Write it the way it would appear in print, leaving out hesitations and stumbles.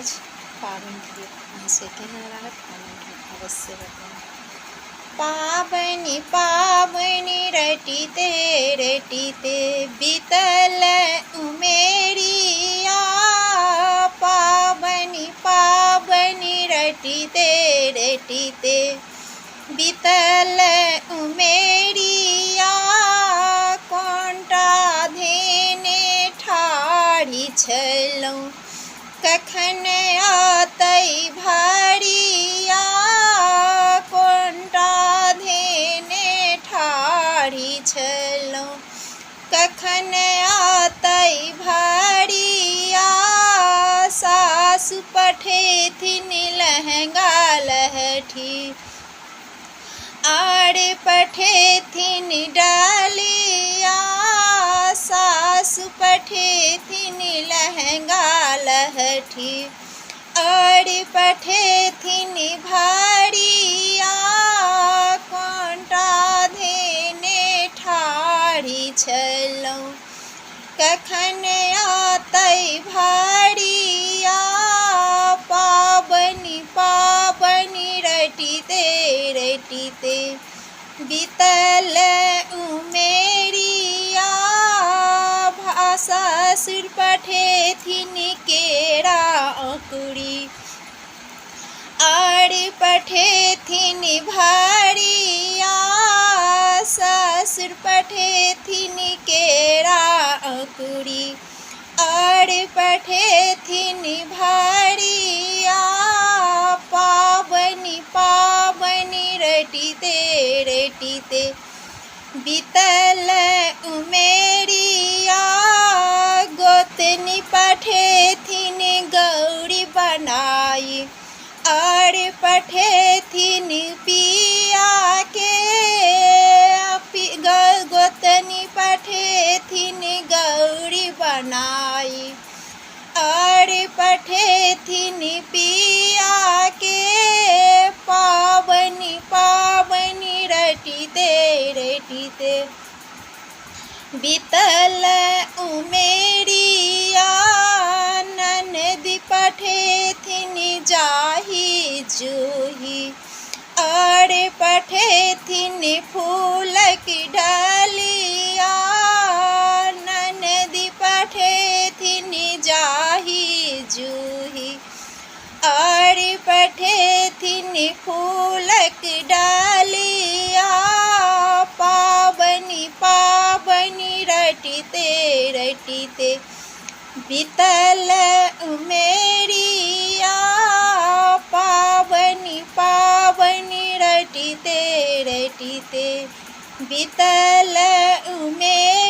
आज पावन के लिए से कहना रहा कमेंट में अवश्य बताएं। पावनी पावनी रटीते रटीते बीतल उमेरिया, पावनी पावनी रटीते रटीते बीतल उमेरिया, कोंटा धेने ठाढ़ी छलौं कखन आतै भरिया, कोंटा धेने ठाढ़ी छलौं कखन आतै भरिया, सासु पठेथिन लहंगा लहठी आर पठेथिन डालिया, सासु पठेथिन लहंगा लहठी आर पठेथिन भरिया, कोंटा धेने ठाढ़ी छलौं कखन आतै भरिया, पावनी पावनी रटीते रटीते बीतल उमेरिया, सासुर पठेथिन केरा अंकुरी आर पठेथिन भरिया, ससुर पठेथिन केरा अंकुरी आर पठेथिन भरिया, पावनी पावनी रटीते रटीते बीतल उमेरिया, गोतनी पठेथिन गौरी बनाई आर पठेथिन पिया के, गोतनी पठेथिन गौरी बनाई आर पठेथिन पिया के, पावनी पावनी रटीते रटीते बीतल उमेरिया, ननदी पठेथिन जाही जूही आर पठेथिन फूलक डालिया, ननदी पठेथिन जाही जूही आर पठेथिन फूलक डालिया, पावनी पावनी रटीते रटीते बीतल उमेरिया, पावनी पावनी रटीते रटीते बीतल उमेरिया।